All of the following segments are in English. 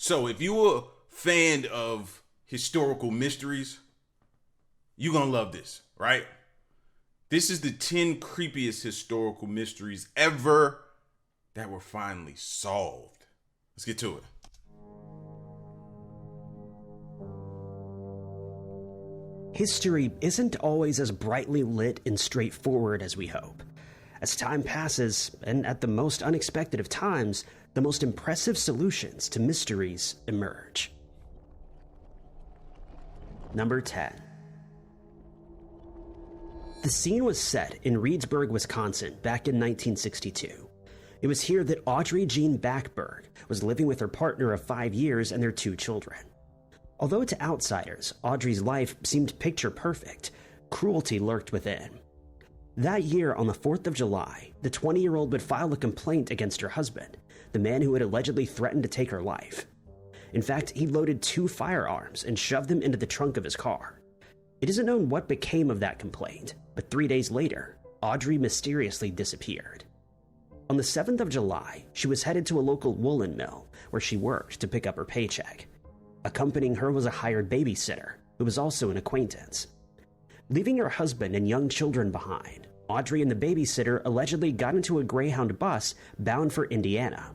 So if you're a fan of historical mysteries, you're going to love this, right? This is the 10 creepiest historical mysteries ever that were finally solved. Let's get to it. History isn't always as brightly lit and straightforward as we hope. As time passes, and at the most unexpected of times, the most impressive solutions to mysteries emerge. Number 10. The scene was set in Reedsburg, Wisconsin, back in 1962. It was here that Audrey Jean Backeberg was living with her partner of 5 years and their 2 children. Although to outsiders, Audrey's life seemed picture perfect, cruelty lurked within. That year, on the 4th of July, the 20-year-old would file a complaint against her husband, the man who had allegedly threatened to take her life. In fact, he loaded 2 firearms and shoved them into the trunk of his car. It isn't known what became of that complaint, but 3 days later, Audrey mysteriously disappeared. On the 7th of July, she was headed to a local woolen mill where she worked to pick up her paycheck. Accompanying her was a hired babysitter, who was also an acquaintance. Leaving her husband and young children behind, Audrey and the babysitter allegedly got into a Greyhound bus bound for Indiana.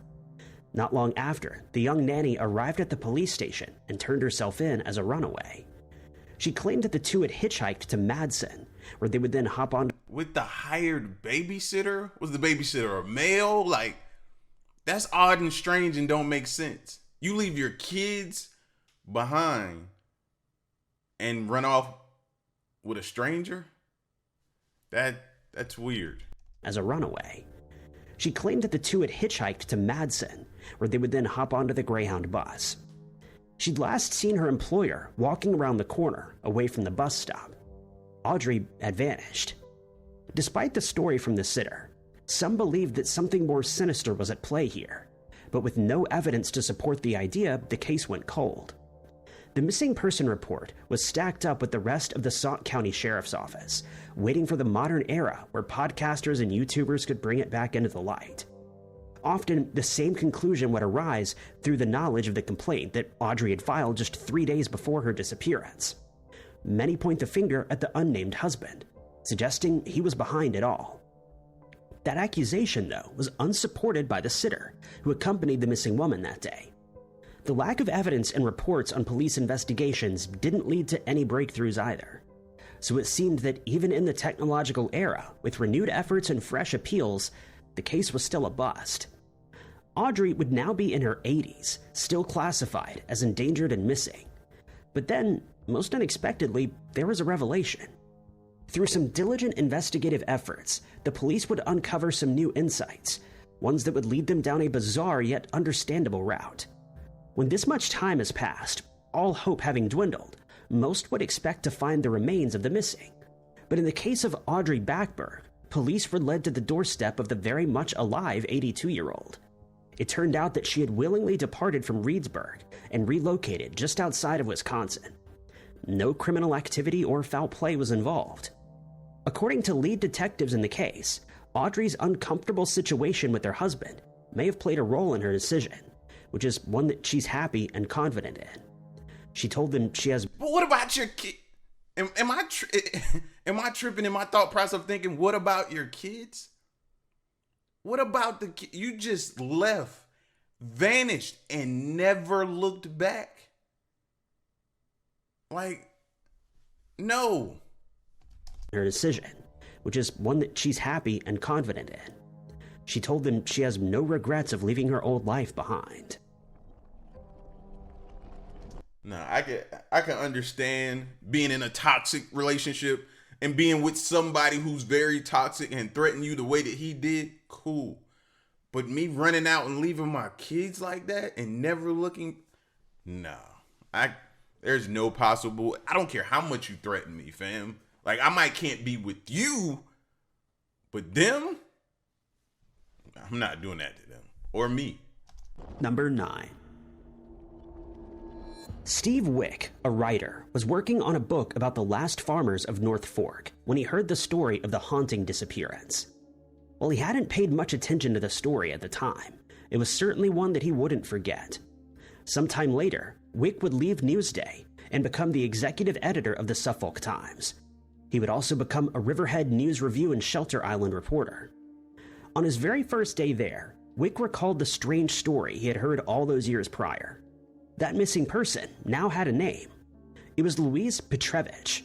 Not long after, the young nanny arrived at the police station and turned herself in as a runaway. She claimed that the two had hitchhiked to Madison, where they would then hop on. With the hired babysitter? Was the babysitter a male? Like, that's odd and strange and don't make sense. You leave your kids behind and run off with a stranger? That's weird. As a runaway. She claimed that the two had hitchhiked to Madison, where they would then hop onto the Greyhound bus. She'd last seen her employer walking around the corner away from the bus stop. Audrey had vanished. Despite the story from the sitter, some believed that something more sinister was at play here, but with no evidence to support the idea, the case went cold. The missing person report was stacked up with the rest of the Sauk County Sheriff's Office, waiting for the modern era where podcasters and YouTubers could bring it back into the light. Often, the same conclusion would arise through the knowledge of the complaint that Audrey had filed just 3 days before her disappearance. Many point the finger at the unnamed husband, suggesting he was behind it all. That accusation, though, was unsupported by the sitter, who accompanied the missing woman that day. The lack of evidence and reports on police investigations didn't lead to any breakthroughs either. So it seemed that even in the technological era, with renewed efforts and fresh appeals, the case was still a bust. Audrey would now be in her 80s, still classified as endangered and missing. But then, most unexpectedly, there was a revelation. Through some diligent investigative efforts, the police would uncover some new insights, ones that would lead them down a bizarre yet understandable route. When this much time has passed, all hope having dwindled, most would expect to find the remains of the missing. But in the case of Audrey Backeberg, police were led to the doorstep of the very much alive 82-year-old. It turned out that she had willingly departed from Reedsburg and relocated just outside of Wisconsin. No criminal activity or foul play was involved. According to lead detectives in the case, Audrey's uncomfortable situation with her husband may have played a role in her decision, which is one that she's happy and confident in. She told them she has... But what about your kid? Am I tripping in my thought process of thinking, what about your kids? What about the kid? You just left, vanished, and never looked back. Like, no. Her decision, which is one that she's happy and confident in. She told them she has no regrets of leaving her old life behind. Nah, I can understand being in a toxic relationship and being with somebody who's very toxic and threaten you the way that he did. Cool. But me running out and leaving my kids like that and never looking, no. There's no possible. I don't care how much you threaten me, fam. Like, I can't be with you, but them, I'm not doing that to them or me. Number 9. Steve Wick, a writer, was working on a book about the last farmers of North Fork when he heard the story of the haunting disappearance. While he hadn't paid much attention to the story at the time, it was certainly one that he wouldn't forget. Sometime later, Wick would leave Newsday and become the executive editor of the Suffolk Times. He would also become a Riverhead News Review and Shelter Island reporter. On his very first day there, Wick recalled the strange story he had heard all those years prior. That missing person now had a name. It was Louise Petrovich.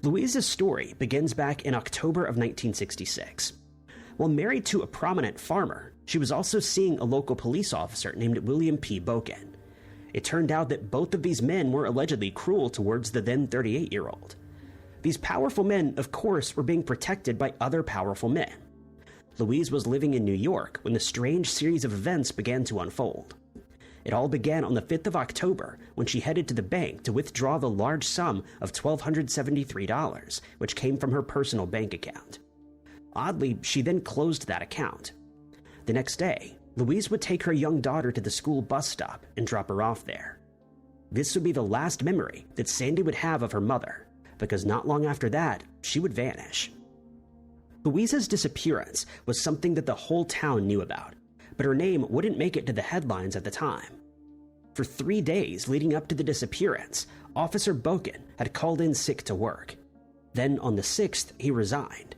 Louise's story begins back in October of 1966. While married to a prominent farmer, she was also seeing a local police officer named William P. Boken. It turned out that both of these men were allegedly cruel towards the then 38-year-old. These powerful men, of course, were being protected by other powerful men. Louise was living in New York when the strange series of events began to unfold. It all began on the 5th of October when she headed to the bank to withdraw the large sum of $1,273, which came from her personal bank account. Oddly, she then closed that account. The next day, Louise would take her young daughter to the school bus stop and drop her off there. This would be the last memory that Sandy would have of her mother, because not long after that, she would vanish. Louisa's disappearance was something that the whole town knew about, but her name wouldn't make it to the headlines at the time. For 3 days leading up to the disappearance, Officer Boken had called in sick to work. Then on the 6th, he resigned.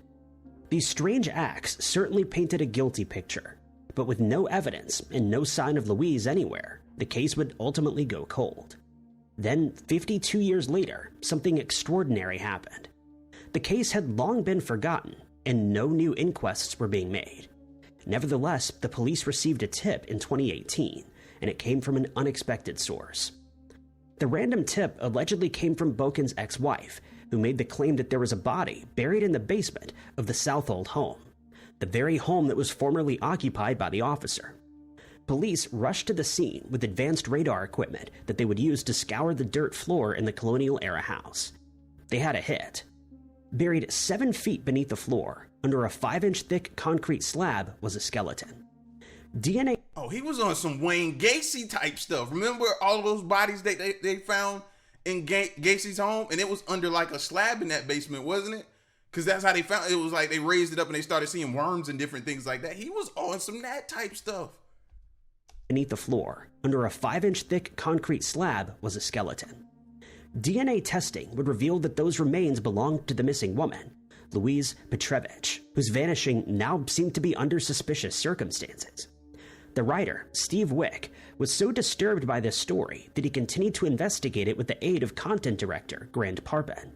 These strange acts certainly painted a guilty picture, but with no evidence and no sign of Louise anywhere, the case would ultimately go cold. Then, 52 years later, something extraordinary happened. The case had long been forgotten, and no new inquests were being made. Nevertheless, the police received a tip in 2018, and it came from an unexpected source. The random tip allegedly came from Boken's ex-wife, who made the claim that there was a body buried in the basement of the Southold home, the very home that was formerly occupied by the officer. Police rushed to the scene with advanced radar equipment that they would use to scour the dirt floor in the colonial-era house. They had a hit. Buried 7 feet beneath the floor, under a 5-inch thick concrete slab, was a skeleton. DNA... Oh, he was on some Wayne Gacy type stuff. Remember all those bodies they found in Gacy's home? And it was under like a slab in that basement, wasn't it? Because that's how they found it. It was like they raised it up and they started seeing worms and different things like that. He was on some that type stuff. Beneath the floor, under a 5-inch thick concrete slab, was a skeleton. DNA testing would reveal that those remains belonged to the missing woman, Louise Petrovich, whose vanishing now seemed to be under suspicious circumstances. The writer, Steve Wick, was so disturbed by this story that he continued to investigate it with the aid of content director Grant Parpen.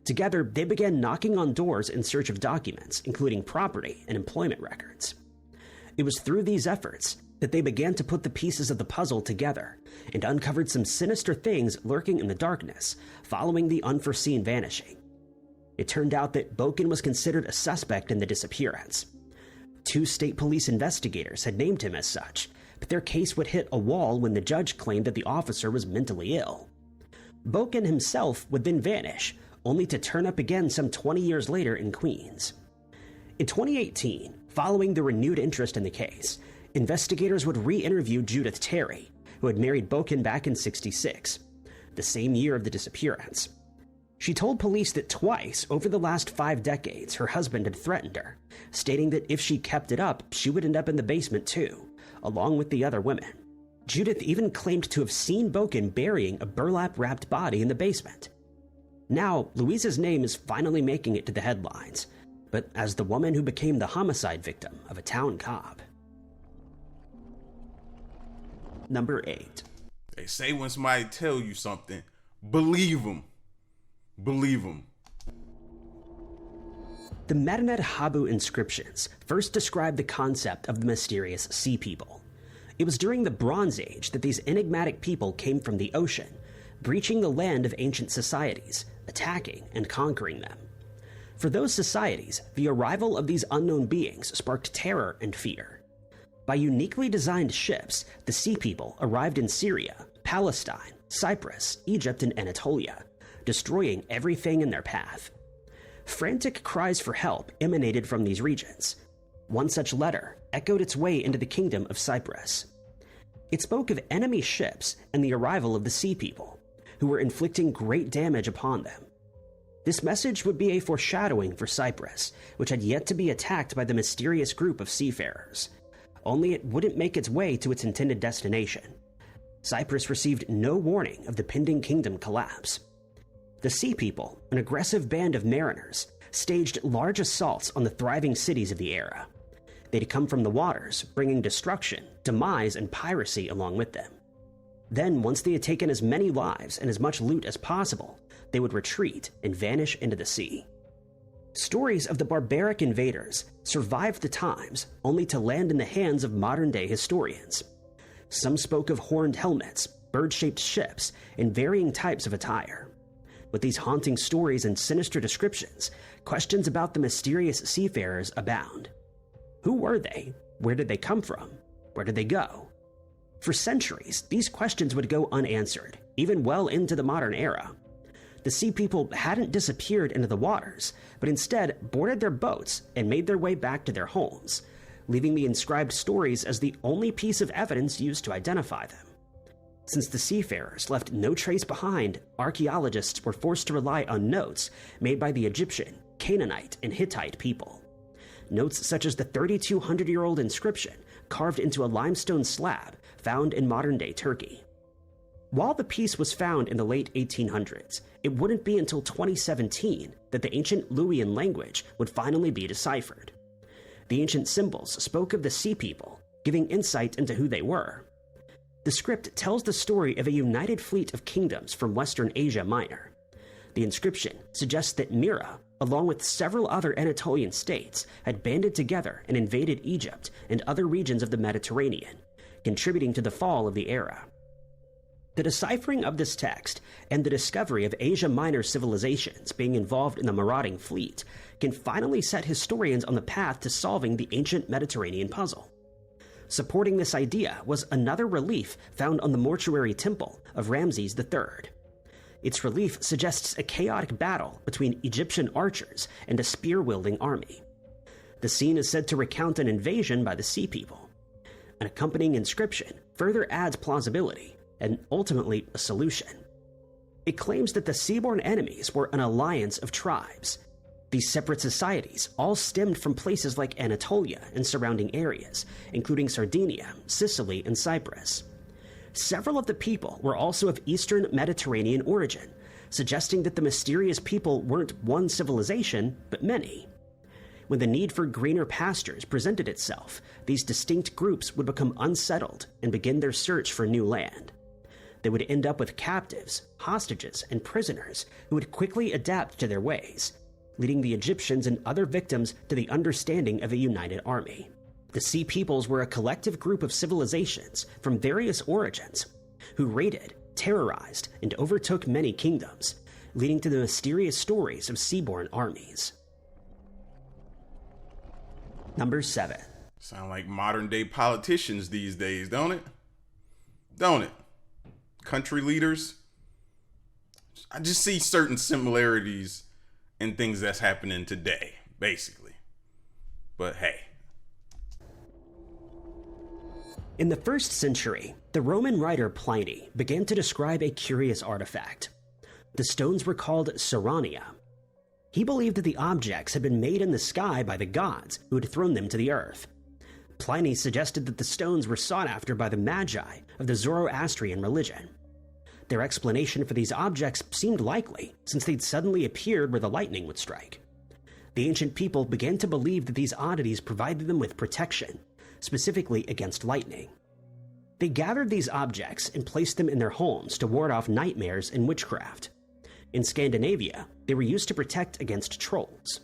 Together, they began knocking on doors in search of documents, including property and employment records. It was through these efforts that they began to put the pieces of the puzzle together and uncovered some sinister things lurking in the darkness following the unforeseen vanishing. It turned out that Boken was considered a suspect in the disappearance. 2 state police investigators had named him as such, but their case would hit a wall when the judge claimed that the officer was mentally ill. Boken himself would then vanish, only to turn up again some 20 years later in Queens. In 2018, following the renewed interest in the case, investigators would re-interview Judith Terry, who had married Boken back in '66, the same year of the disappearance. She told police that twice over the last 5 decades her husband had threatened her, stating that if she kept it up, she would end up in the basement too, along with the other women. Judith even claimed to have seen Boken burying a burlap-wrapped body in the basement. Now, Louisa's name is finally making it to the headlines, but as the woman who became the homicide victim of a town cop. Number 8. They say when somebody tell you something, believe them. Believe them. The Medinet Habu inscriptions first described the concept of the mysterious sea people. It was during the Bronze Age that these enigmatic people came from the ocean, breaching the land of ancient societies, attacking and conquering them. For those societies, the arrival of these unknown beings sparked terror and fear. By uniquely designed ships, the sea people arrived in Syria, Palestine, Cyprus, Egypt, and Anatolia, destroying everything in their path. Frantic cries for help emanated from these regions. One such letter echoed its way into the kingdom of Cyprus. It spoke of enemy ships and the arrival of the sea people, who were inflicting great damage upon them. This message would be a foreshadowing for Cyprus, which had yet to be attacked by the mysterious group of seafarers. Only it wouldn't make its way to its intended destination. Cyprus received no warning of the pending kingdom collapse. The Sea People, an aggressive band of mariners, staged large assaults on the thriving cities of the era. They'd come from the waters, bringing destruction, demise, and piracy along with them. Then, once they had taken as many lives and as much loot as possible, they would retreat and vanish into the sea. Stories of the barbaric invaders survived the times, only to land in the hands of modern-day historians. Some spoke of horned helmets, bird-shaped ships, and varying types of attire. With these haunting stories and sinister descriptions, questions about the mysterious seafarers abound. Who were they? Where did they come from? Where did they go? For centuries, these questions would go unanswered, even well into the modern era. The Sea People hadn't disappeared into the waters, but instead boarded their boats and made their way back to their homes, leaving the inscribed stories as the only piece of evidence used to identify them. Since the seafarers left no trace behind, archaeologists were forced to rely on notes made by the Egyptian, Canaanite, and Hittite people. Notes such as the 3,200-year-old inscription carved into a limestone slab found in modern-day Turkey. While the piece was found in the late 1800s, it wouldn't be until 2017 that the ancient Luwian language would finally be deciphered. The ancient symbols spoke of the Sea People, giving insight into who they were. The script tells the story of a united fleet of kingdoms from Western Asia Minor. The inscription suggests that Mira, along with several other Anatolian states, had banded together and invaded Egypt and other regions of the Mediterranean, contributing to the fall of the era. The deciphering of this text and the discovery of Asia Minor civilizations being involved in the marauding fleet can finally set historians on the path to solving the ancient Mediterranean puzzle. Supporting this idea was another relief found on the mortuary temple of Ramses III. Its relief suggests a chaotic battle between Egyptian archers and a spear-wielding army. The scene is said to recount an invasion by the Sea People. An accompanying inscription further adds plausibility and ultimately a solution. It claims that the seaborne enemies were an alliance of tribes. These separate societies all stemmed from places like Anatolia and surrounding areas, including Sardinia, Sicily, and Cyprus. Several of the people were also of Eastern Mediterranean origin, suggesting that the mysterious people weren't one civilization, but many. When the need for greener pastures presented itself, these distinct groups would become unsettled and begin their search for new land. They would end up with captives, hostages, and prisoners who would quickly adapt to their ways, leading the Egyptians and other victims to the understanding of a united army. The Sea Peoples were a collective group of civilizations from various origins who raided, terrorized, and overtook many kingdoms, leading to the mysterious stories of seaborne armies. Number 7. Sound like modern day politicians these days, don't it? Don't it? Country leaders. I just see certain similarities in things that's happening today, basically. But hey. In the 1st century, the Roman writer Pliny began to describe a curious artifact. The stones were called Cerania. He believed that the objects had been made in the sky by the gods who had thrown them to the earth. Pliny suggested that the stones were sought after by the Magi of the Zoroastrian religion. Their explanation for these objects seemed likely, since they'd suddenly appeared where the lightning would strike. The ancient people began to believe that these oddities provided them with protection, specifically against lightning. They gathered these objects and placed them in their homes to ward off nightmares and witchcraft. In Scandinavia, they were used to protect against trolls.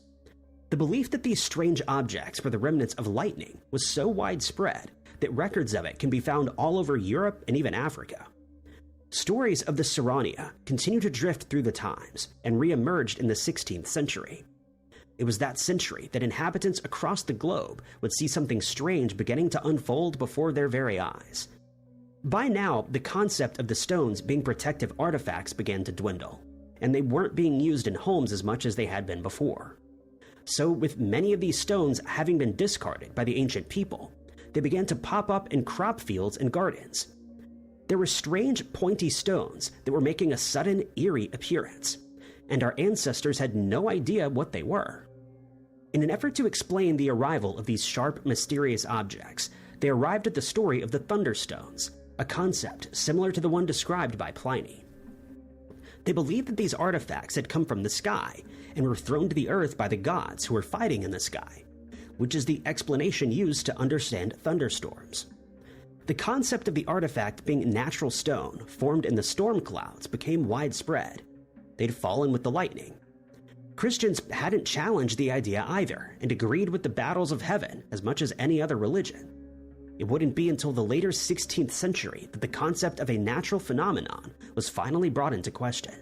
The belief that these strange objects were the remnants of lightning was so widespread that records of it can be found all over Europe and even Africa. Stories of the Cerania continued to drift through the times and re-emerged in the 16th century. It was that century that inhabitants across the globe would see something strange beginning to unfold before their very eyes. By now, the concept of the stones being protective artifacts began to dwindle, and they weren't being used in homes as much as they had been before. So, with many of these stones having been discarded by the ancient people, they began to pop up in crop fields and gardens. There were strange, pointy stones that were making a sudden, eerie appearance, and our ancestors had no idea what they were. In an effort to explain the arrival of these sharp, mysterious objects, they arrived at the story of the thunderstones, a concept similar to the one described by Pliny. They believed that these artifacts had come from the sky and were thrown to the earth by the gods who were fighting in the sky, which is the explanation used to understand thunderstorms. The concept of the artifact being natural stone formed in the storm clouds became widespread. They'd fallen with the lightning. Christians hadn't challenged the idea either and agreed with the battles of heaven as much as any other religion. It wouldn't be until the later 16th century that the concept of a natural phenomenon was finally brought into question.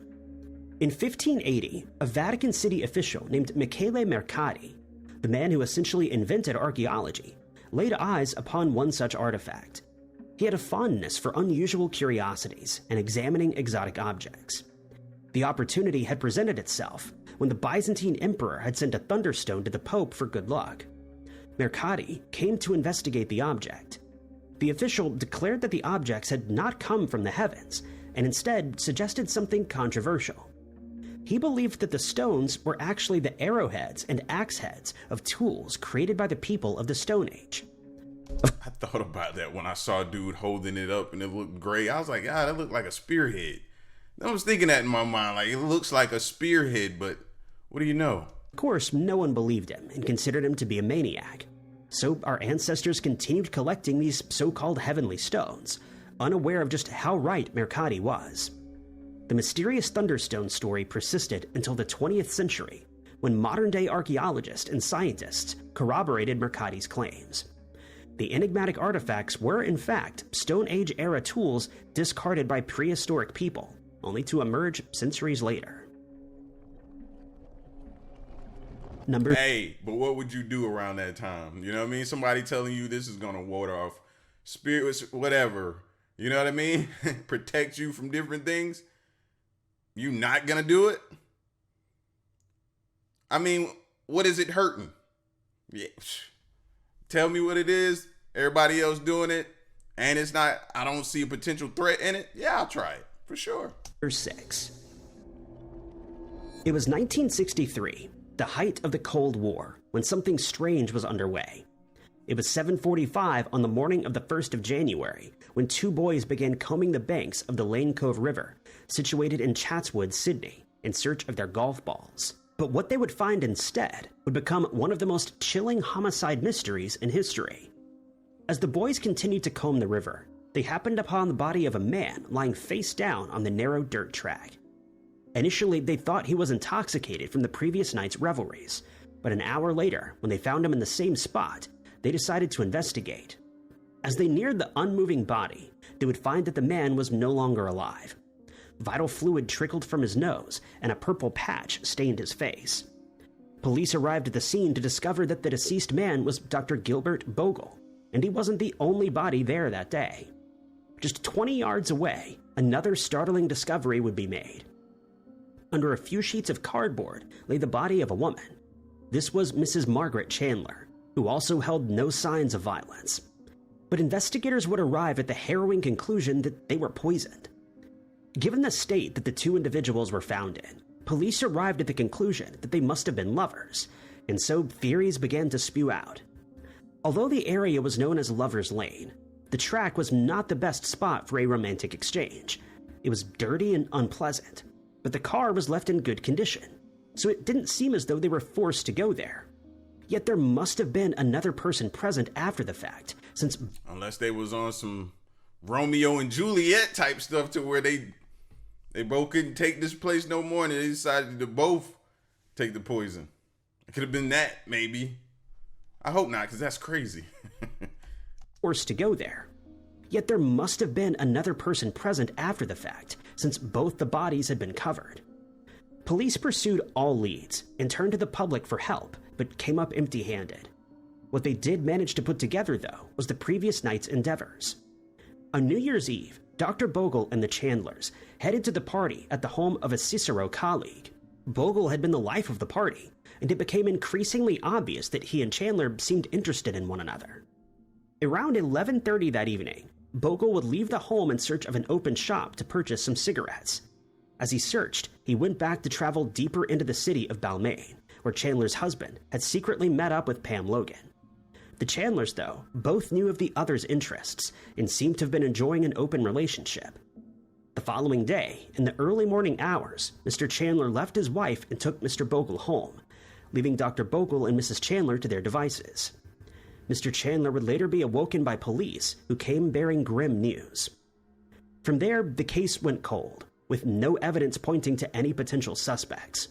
In 1580, a Vatican City official named Michele Mercati, the man who essentially invented archaeology, laid eyes upon one such artifact. He had a fondness for unusual curiosities and examining exotic objects. The opportunity had presented itself when the Byzantine emperor had sent a thunderstone to the Pope for good luck. Mercati came to investigate the object. The official declared that the objects had not come from the heavens and instead suggested something controversial. He believed that the stones were actually the arrowheads and axe heads of tools created by the people of the Stone Age. I thought about that when I saw a dude holding it up and it looked gray. I was like, that looked like a spearhead. I was thinking that in my mind, like, it looks like a spearhead, but what do you know? Of course, no one believed him and considered him to be a maniac. So our ancestors continued collecting these so-called heavenly stones, unaware of just how right Mercati was. The mysterious thunderstone story persisted until the 20th century, when modern-day archaeologists and scientists corroborated Mercati's claims. The enigmatic artifacts were, in fact, Stone Age-era tools discarded by prehistoric people, only to emerge centuries later. Hey, but what would you do around that time? You know what I mean? Somebody telling you this is going to ward off spirits, whatever. You know what I mean? Protect you from different things. You not going to do it? I mean, what is it hurting? Yeah. Tell me what it is. Everybody else doing it. And it's not, I don't see a potential threat in it. Yeah, I'll try it for sure. 6. It was 1963. The height of the Cold War, when something strange was underway. It was 7:45 on the morning of the 1st of January, when two boys began combing the banks of the Lane Cove River, situated in Chatswood, Sydney, in search of their golf balls. But what they would find instead would become one of the most chilling homicide mysteries in history. As the boys continued to comb the river, they happened upon the body of a man lying face down on the narrow dirt track. Initially, they thought he was intoxicated from the previous night's revelries, but an hour later, when they found him in the same spot, they decided to investigate. As they neared the unmoving body, they would find that the man was no longer alive. Vital fluid trickled from his nose, and a purple patch stained his face. Police arrived at the scene to discover that the deceased man was Dr. Gilbert Bogle, and he wasn't the only body there that day. Just 20 yards away, another startling discovery would be made. Under a few sheets of cardboard lay the body of a woman. This was Mrs. Margaret Chandler, who also held no signs of violence. But investigators would arrive at the harrowing conclusion that they were poisoned. Given the state that the two individuals were found in, police arrived at the conclusion that they must have been lovers, and so theories began to spew out. Although the area was known as Lover's Lane, the track was not the best spot for a romantic exchange. It was dirty and unpleasant, but the car was left in good condition, so it didn't seem as though they were forced to go there. Yet there must have been another person present after the fact, since... Unless they was on some Romeo and Juliet type stuff to where they both couldn't take this place no more and they decided to both take the poison. It could have been that, maybe. I hope not, because that's crazy. Forced to go there. Yet there must have been another person present after the fact, since both the bodies had been covered. Police pursued all leads and turned to the public for help, but came up empty-handed. What they did manage to put together, though, was the previous night's endeavors. On New Year's Eve, Dr. Bogle and the Chandlers headed to the party at the home of a Cicero colleague. Bogle had been the life of the party, and it became increasingly obvious that he and Chandler seemed interested in one another. Around 11:30 that evening, Bogle would leave the home in search of an open shop to purchase some cigarettes. As he searched, he went back to travel deeper into the city of Balmain, where Chandler's husband had secretly met up with Pam Logan. The Chandlers, though, both knew of the other's interests and seemed to have been enjoying an open relationship. The following day, in the early morning hours, Mr. Chandler left his wife and took Mr. Bogle home, leaving Dr. Bogle and Mrs. Chandler to their devices. Mr. Chandler would later be awoken by police, who came bearing grim news. From there, the case went cold, with no evidence pointing to any potential suspects.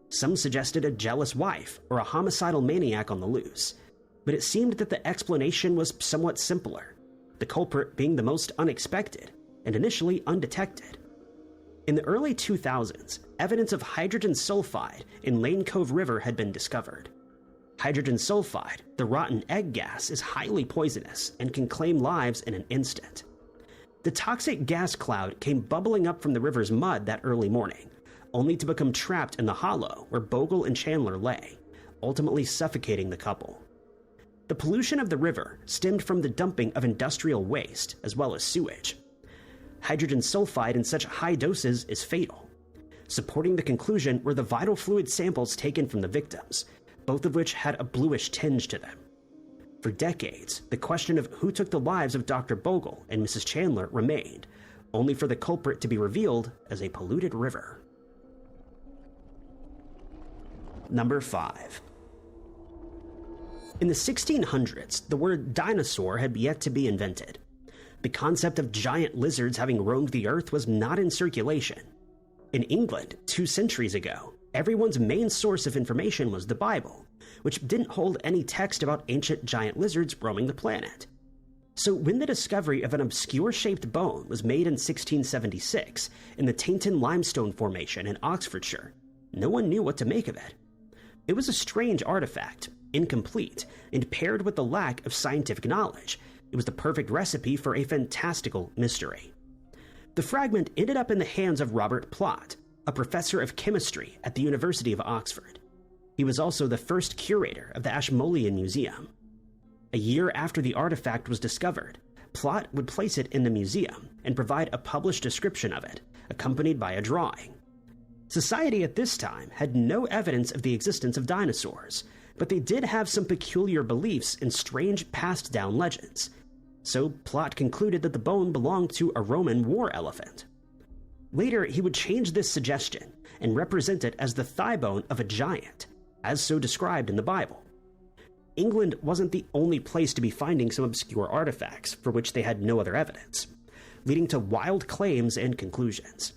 Some suggested a jealous wife or a homicidal maniac on the loose, but it seemed that the explanation was somewhat simpler, the culprit being the most unexpected and initially undetected. In the early 2000s, evidence of hydrogen sulfide in Lane Cove River had been discovered. Hydrogen sulfide, the rotten egg gas, is highly poisonous and can claim lives in an instant. The toxic gas cloud came bubbling up from the river's mud that early morning, only to become trapped in the hollow where Bogle and Chandler lay, ultimately suffocating the couple. The pollution of the river stemmed from the dumping of industrial waste as well as sewage. Hydrogen sulfide in such high doses is fatal. Supporting the conclusion were the vital fluid samples taken from the victims, both of which had a bluish tinge to them. For decades, the question of who took the lives of Dr. Bogle and Mrs. Chandler remained, only for the culprit to be revealed as a polluted river. Number 5. In the 1600s, the word dinosaur had yet to be invented. The concept of giant lizards having roamed the earth was not in circulation. In England, 2 centuries ago, everyone's main source of information was the Bible, which didn't hold any text about ancient giant lizards roaming the planet. So when the discovery of an obscure-shaped bone was made in 1676 in the Tainton Limestone Formation in Oxfordshire, no one knew what to make of it. It was a strange artifact, incomplete, and paired with the lack of scientific knowledge, it was the perfect recipe for a fantastical mystery. The fragment ended up in the hands of Robert Plott, a professor of chemistry at the University of Oxford. He was also the first curator of the Ashmolean Museum. A year after the artifact was discovered, Plott would place it in the museum and provide a published description of it, accompanied by a drawing. Society at this time had no evidence of the existence of dinosaurs, but they did have some peculiar beliefs and strange passed-down legends. So Plott concluded that the bone belonged to a Roman war elephant. Later, he would change this suggestion and represent it as the thigh bone of a giant, as so described in the Bible. England wasn't the only place to be finding some obscure artifacts for which they had no other evidence, leading to wild claims and conclusions.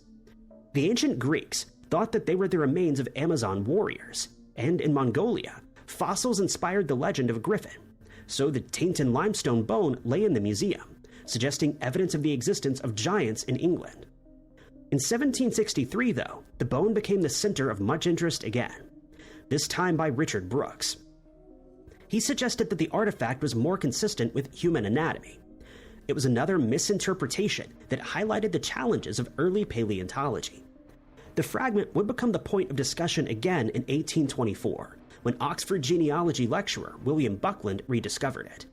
The ancient Greeks thought that they were the remains of Amazon warriors, and in Mongolia, fossils inspired the legend of a griffin, so the Tainton limestone bone lay in the museum, suggesting evidence of the existence of giants in England. In 1763, though, the bone became the center of much interest again, this time by Richard Brooks. He suggested that the artifact was more consistent with human anatomy. It was another misinterpretation that highlighted the challenges of early paleontology. The fragment would become the point of discussion again in 1824, when Oxford genealogy lecturer William Buckland rediscovered it.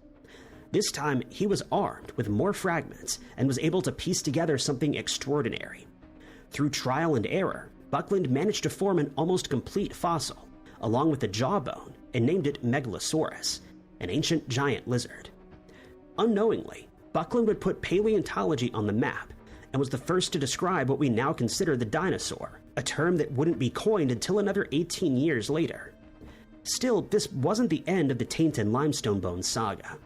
This time, he was armed with more fragments and was able to piece together something extraordinary. Through trial and error, Buckland managed to form an almost complete fossil, along with the jawbone, and named it Megalosaurus, an ancient giant lizard. Unknowingly, Buckland would put paleontology on the map and was the first to describe what we now consider the dinosaur, a term that wouldn't be coined until another 18 years later. Still, this wasn't the end of the Tainton limestone bone saga.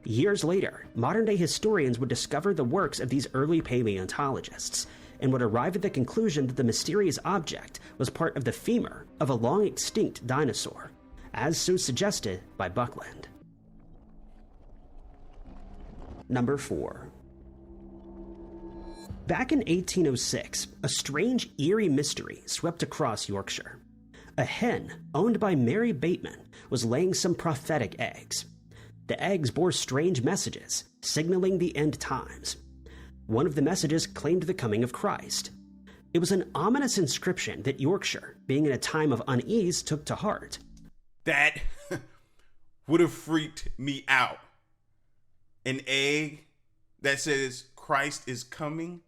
Years later, modern-day historians would discover the works of these early paleontologists and would arrive at the conclusion that the mysterious object was part of the femur of a long-extinct dinosaur, as so suggested by Buckland. Number 4. Back in 1806, a strange, eerie mystery swept across Yorkshire. A hen, owned by Mary Bateman, was laying some prophetic eggs. The eggs bore strange messages, signaling the end times. One of the messages claimed the coming of Christ. It was an ominous inscription that Yorkshire, being in a time of unease, took to heart. That would have freaked me out. An egg that says Christ is coming?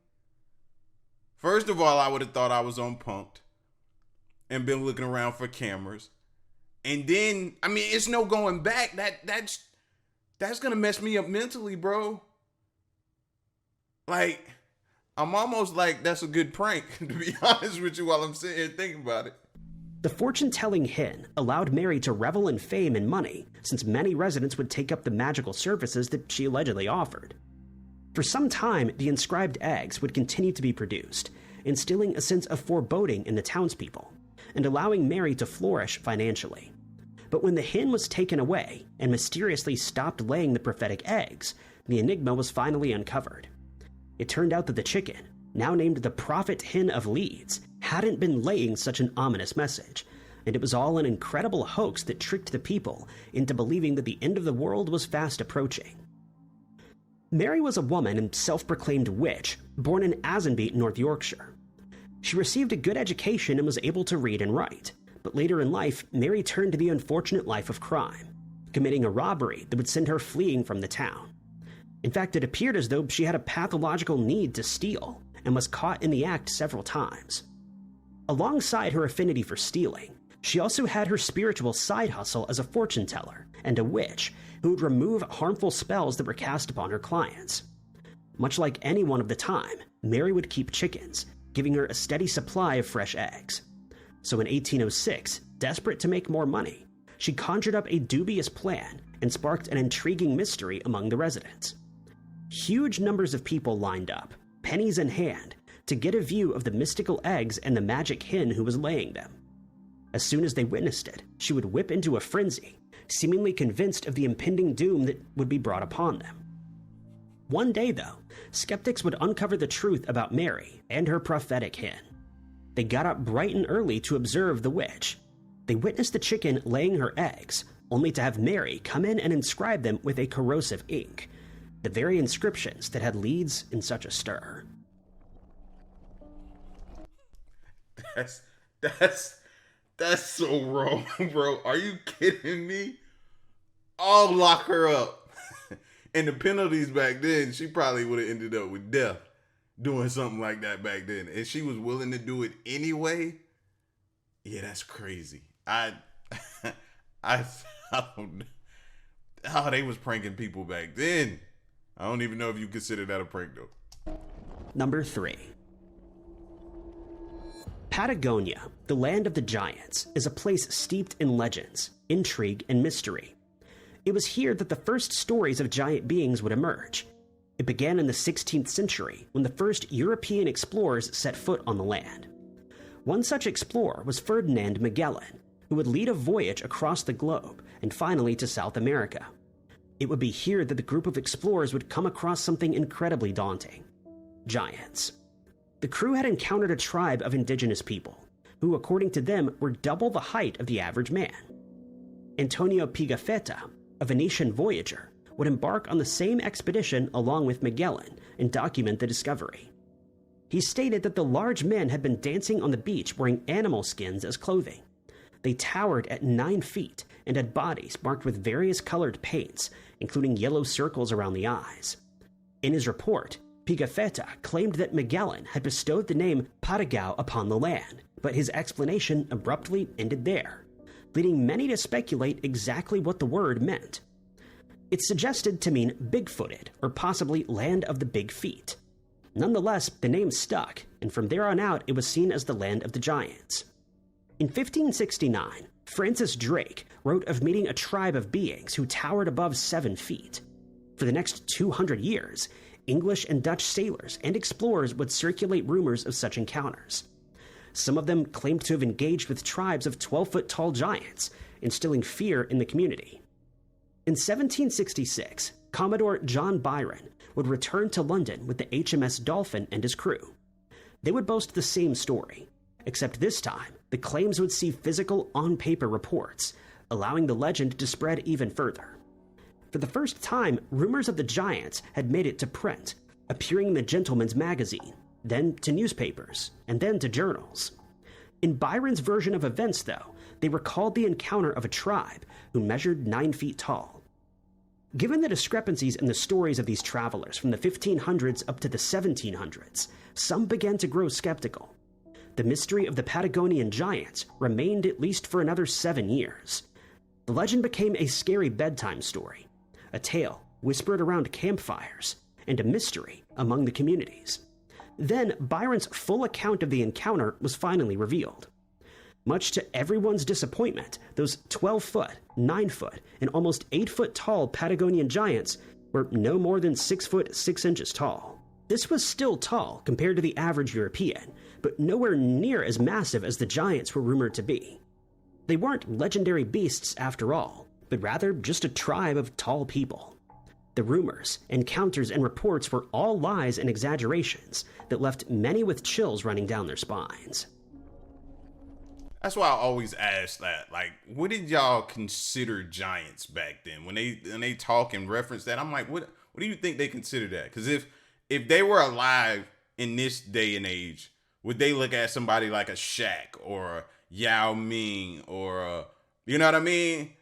First of all, I would have thought I was on Punk'd and been looking around for cameras. And then, I mean, it's no going back. that's gonna mess me up mentally, bro. Like, I'm almost like, that's a good prank, to be honest with you, while I'm sitting here thinking about it. The fortune-telling hen allowed Mary to revel in fame and money, since many residents would take up the magical services that she allegedly offered. For some time, the inscribed eggs would continue to be produced, instilling a sense of foreboding in the townspeople, and allowing Mary to flourish financially. But when the hen was taken away and mysteriously stopped laying the prophetic eggs, the enigma was finally uncovered. It turned out that the chicken, now named the Prophet Hen of Leeds, hadn't been laying such an ominous message, and it was all an incredible hoax that tricked the people into believing that the end of the world was fast approaching. Mary was a woman and self-proclaimed witch, born in Asenby, North Yorkshire. She received a good education and was able to read and write, but later in life, Mary turned to the unfortunate life of crime, committing a robbery that would send her fleeing from the town. In fact, it appeared as though she had a pathological need to steal, and was caught in the act several times. Alongside her affinity for stealing, she also had her spiritual side hustle as a fortune teller and a witch who would remove harmful spells that were cast upon her clients. Much like anyone of the time, Mary would keep chickens, giving her a steady supply of fresh eggs. So in 1806, desperate to make more money, she conjured up a dubious plan and sparked an intriguing mystery among the residents. Huge numbers of people lined up, pennies in hand, to get a view of the mystical eggs and the magic hen who was laying them. As soon as they witnessed it, she would whip into a frenzy, seemingly convinced of the impending doom that would be brought upon them. One day, though, skeptics would uncover the truth about Mary and her prophetic hen. They got up bright and early to observe the witch. They witnessed the chicken laying her eggs, only to have Mary come in and inscribe them with a corrosive ink, the very inscriptions that had Leeds in such a stir. That's so wrong, bro. Are you kidding me? I'll lock her up. And the penalties back then, she probably would have ended up with death doing something like that back then. And she was willing to do it anyway. Yeah, that's crazy. I don't know how they was pranking people back then. I don't even know if you consider that a prank, though. Number 3. Patagonia, the land of the giants, is a place steeped in legends, intrigue, and mystery. It was here that the first stories of giant beings would emerge. It began in the 16th century when the first European explorers set foot on the land. One such explorer was Ferdinand Magellan, who would lead a voyage across the globe and finally to South America. It would be here that the group of explorers would come across something incredibly daunting: giants. The crew had encountered a tribe of indigenous people, who, according to them, were double the height of the average man. Antonio Pigafetta, a Venetian voyager, would embark on the same expedition along with Magellan and document the discovery. He stated that the large men had been dancing on the beach wearing animal skins as clothing. They towered at 9 feet and had bodies marked with various colored paints, including yellow circles around the eyes. In his report, Pigafetta claimed that Magellan had bestowed the name Patagao upon the land, but his explanation abruptly ended there, leading many to speculate exactly what the word meant. It's suggested to mean big-footed, or possibly land of the big feet. Nonetheless, the name stuck, and from there on out it was seen as the land of the giants. In 1569, Francis Drake wrote of meeting a tribe of beings who towered above 7 feet. For the next 200 years, English and Dutch sailors and explorers would circulate rumors of such encounters. Some of them claimed to have engaged with tribes of 12-foot-tall giants, instilling fear in the community. In 1766, Commodore John Byron would return to London with the HMS Dolphin and his crew. They would boast the same story, except this time, the claims would see physical on-paper reports, allowing the legend to spread even further. For the first time, rumors of the giants had made it to print, appearing in the Gentleman's Magazine, then to newspapers, and then to journals. In Byron's version of events, though, they recalled the encounter of a tribe who measured 9 feet tall. Given the discrepancies in the stories of these travelers from the 1500s up to the 1700s, some began to grow skeptical. The mystery of the Patagonian giants remained at least for another 7 years. The legend became a scary bedtime story. a tale whispered around campfires, and a mystery among the communities. Then Byron's full account of the encounter was finally revealed. Much to everyone's disappointment, those 12-foot, 9-foot, and almost 8-foot tall Patagonian giants were no more than 6 foot 6 inches tall. This was still tall compared to the average European, but nowhere near as massive as the giants were rumored to be. They weren't legendary beasts after all, but rather just a tribe of tall people. The rumors, encounters, and reports were all lies and exaggerations that left many with chills running down their spines. That's why I always ask that. Like, what did y'all consider giants back then? When they talk and reference that, I'm like, what do you think they consider that? Because if they were alive in this day and age, would they look at somebody like a Shaq or a Yao Ming or you know what I mean?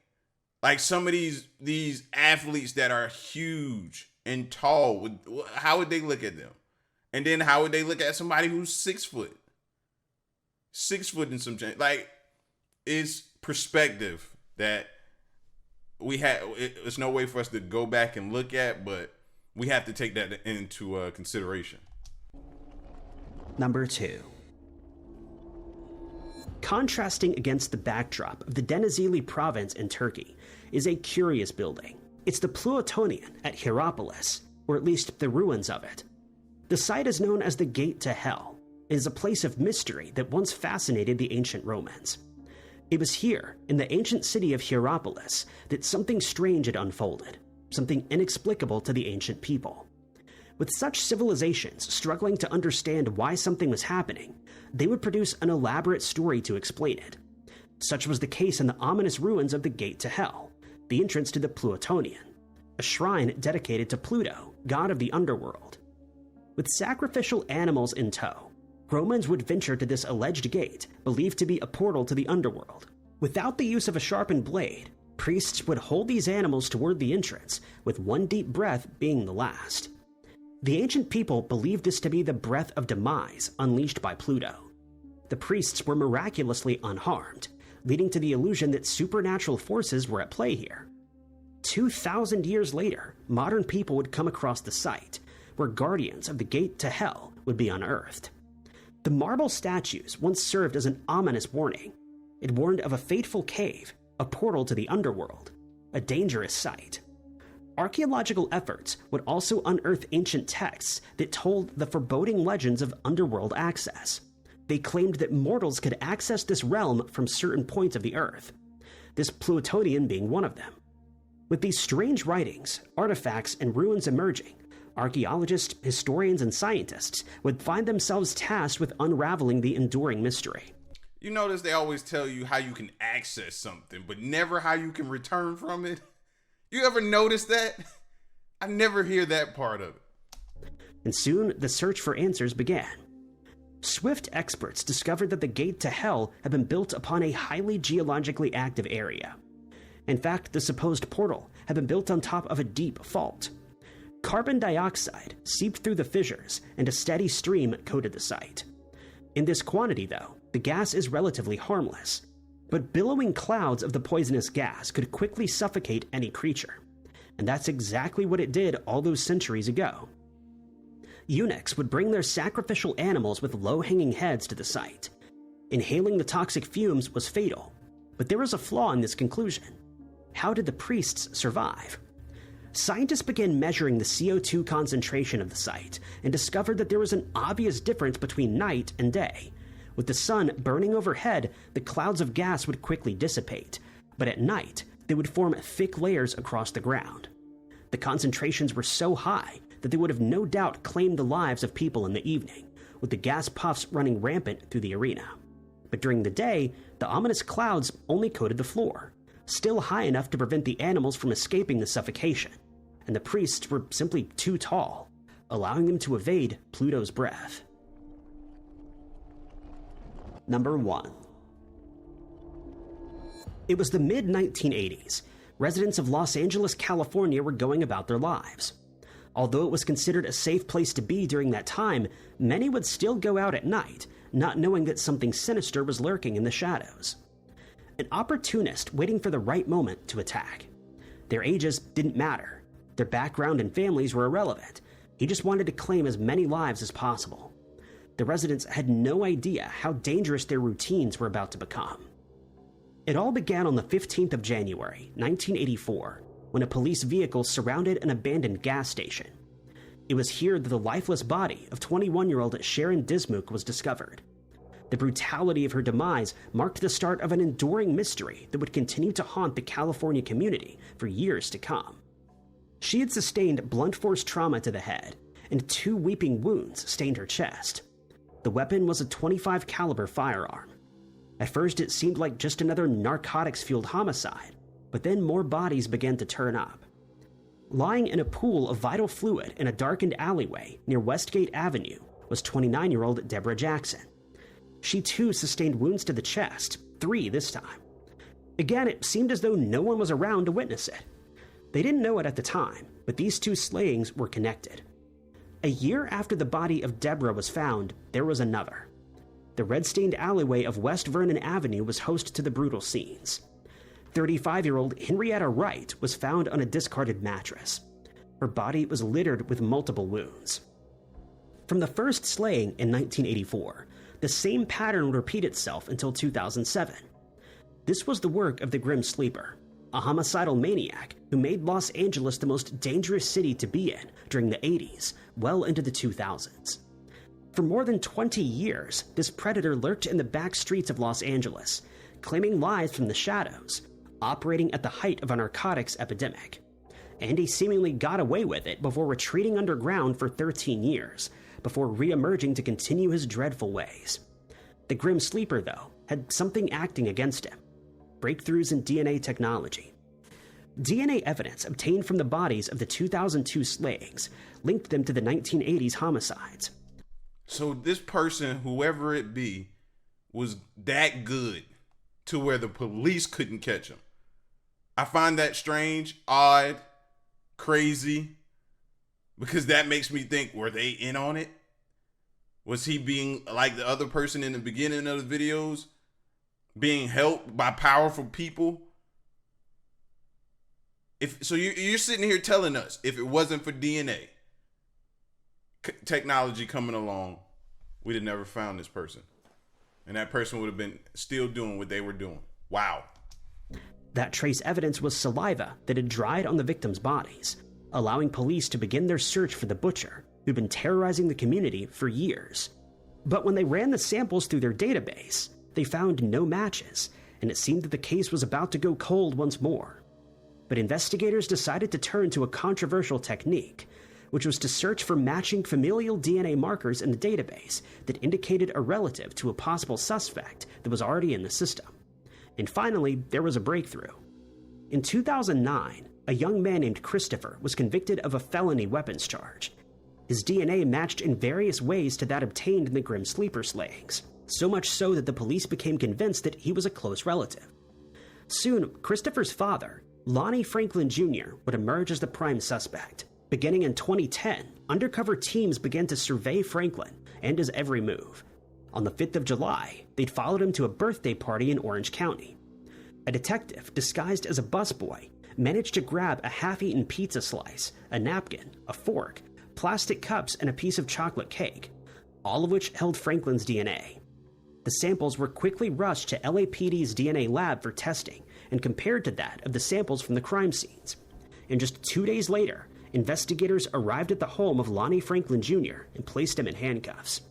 Like some of these athletes that are huge and tall, how would they look at them? And then how would they look at somebody who's 6 foot? 6 foot and some change. Like, it's perspective that we have. It's no way for us to go back and look at, but we have to take that into consideration. Number 2. Contrasting against the backdrop of the Denizli province in Turkey is a curious building. It's the Plutonian at Hierapolis, or at least the ruins of it. The site is known as the Gate to Hell. It is a place of mystery that once fascinated the ancient Romans. It was here, in the ancient city of Hierapolis, that something strange had unfolded, something inexplicable to the ancient people. With such civilizations struggling to understand why something was happening, they would produce an elaborate story to explain it. Such was the case in the ominous ruins of the Gate to Hell, the entrance to the Plutonian, a shrine dedicated to Pluto, god of the underworld. With sacrificial animals in tow, Romans would venture to this alleged gate, believed to be a portal to the underworld. Without the use of a sharpened blade, priests would hold these animals toward the entrance, with one deep breath being the last. The ancient people believed this to be the breath of demise unleashed by Pluto. The priests were miraculously unharmed, leading to the illusion that supernatural forces were at play here. 2,000 years later, modern people would come across the site, where guardians of the Gate to Hell would be unearthed. The marble statues once served as an ominous warning. It warned of a fateful cave, a portal to the underworld, a dangerous site. Archaeological efforts would also unearth ancient texts that told the foreboding legends of underworld access. They claimed that mortals could access this realm from certain points of the earth, this Plutonian being one of them. With these strange writings, artifacts, and ruins emerging, archaeologists, historians, and scientists would find themselves tasked with unraveling the enduring mystery. You notice they always tell you how you can access something, but never how you can return from it? You ever notice that? I never hear that part of it. And soon, the search for answers began. Swift experts discovered that the Gate to Hell had been built upon a highly geologically active area. In fact, the supposed portal had been built on top of a deep fault. Carbon dioxide seeped through the fissures, and a steady stream coated the site. In this quantity, though, the gas is relatively harmless, but billowing clouds of the poisonous gas could quickly suffocate any creature, and that's exactly what it did all those centuries ago. Eunuchs would bring their sacrificial animals with low-hanging heads to the site. Inhaling the toxic fumes was fatal, but there was a flaw in this conclusion. How did the priests survive? Scientists began measuring the CO2 concentration of the site and discovered that there was an obvious difference between night and day. With the sun burning overhead, the clouds of gas would quickly dissipate, but at night, they would form thick layers across the ground. The concentrations were so high that they would have no doubt claimed the lives of people in the evening, with the gas puffs running rampant through the arena. But during the day, the ominous clouds only coated the floor, still high enough to prevent the animals from escaping the suffocation, and the priests were simply too tall, allowing them to evade Pluto's breath. Number 1. It was the mid-1980s. Residents of Los Angeles, California were going about their lives. Although it was considered a safe place to be during that time, many would still go out at night, not knowing that something sinister was lurking in the shadows. An opportunist waiting for the right moment to attack. Their ages didn't matter. Their background and families were irrelevant. He just wanted to claim as many lives as possible. The residents had no idea how dangerous their routines were about to become. It all began on the 15th of January, 1984, when a police vehicle surrounded an abandoned gas station. It was here that the lifeless body of 21-year-old Sharon Dismuke was discovered. The brutality of her demise marked the start of an enduring mystery that would continue to haunt the California community for years to come. She had sustained blunt force trauma to the head, and 2 weeping wounds stained her chest. The weapon was a .25 caliber firearm. At first it seemed like just another narcotics-fueled homicide, but then more bodies began to turn up. Lying in a pool of vital fluid in a darkened alleyway near Westgate Avenue was 29-year-old Deborah Jackson. She too sustained wounds to the chest, 3 this time. Again, it seemed as though no one was around to witness it. They didn't know it at the time, but these 2 slayings were connected. A year after the body of Deborah was found, there was another. The red-stained alleyway of West Vernon Avenue was host to the brutal scenes. 35-year-old Henrietta Wright was found on a discarded mattress. Her body was littered with multiple wounds. From the first slaying in 1984, the same pattern would repeat itself until 2007. This was the work of the Grim Sleeper, a homicidal maniac who made Los Angeles the most dangerous city to be in during the 80s, well into the 2000s. For more than 20 years, this predator lurked in the back streets of Los Angeles, claiming lives from the shadows, operating at the height of a narcotics epidemic. And he seemingly got away with it before retreating underground for 13 years, before re-emerging to continue his dreadful ways. The Grim Sleeper, though, had something acting against him: breakthroughs in DNA technology. DNA evidence obtained from the bodies of the 2002 slayings linked them to the 1980s homicides. So this person, whoever it be, was that good to where the police couldn't catch him. I find that strange, odd, crazy, because that makes me think, were they in on it? Was he being like the other person in the beginning of the videos, being helped by powerful people? You're sitting here telling us, if it wasn't for DNA technology coming along, we'd have never found this person. And that person would have been still doing what they were doing. Wow. That trace evidence was saliva that had dried on the victims' bodies, allowing police to begin their search for the butcher, who'd been terrorizing the community for years. But when they ran the samples through their database, they found no matches, and it seemed that the case was about to go cold once more. But investigators decided to turn to a controversial technique, which was to search for matching familial DNA markers in the database that indicated a relative to a possible suspect that was already in the system. And finally, there was a breakthrough. In 2009, a young man named Christopher was convicted of a felony weapons charge. His DNA matched in various ways to that obtained in the Grim Sleeper slayings, so much so that the police became convinced that he was a close relative. Soon, Christopher's father, Lonnie Franklin Jr., would emerge as the prime suspect. Beginning in 2010, undercover teams began to survey Franklin and his every move. On the 5th of July, they'd followed him to a birthday party in Orange County. A detective, disguised as a busboy, managed to grab a half-eaten pizza slice, a napkin, a fork, plastic cups, and a piece of chocolate cake, all of which held Franklin's DNA. The samples were quickly rushed to LAPD's DNA lab for testing and compared to that of the samples from the crime scenes. And just 2 days later, investigators arrived at the home of Lonnie Franklin Jr. and placed him in handcuffs.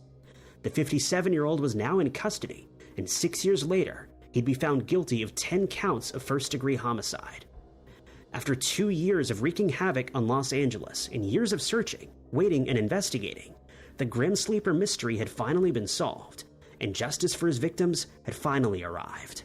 The 57-year-old was now in custody, and 6 years later, he'd be found guilty of 10 counts of first-degree homicide. After 2 years of wreaking havoc on Los Angeles and years of searching, waiting, and investigating, the Grim Sleeper mystery had finally been solved, and justice for his victims had finally arrived.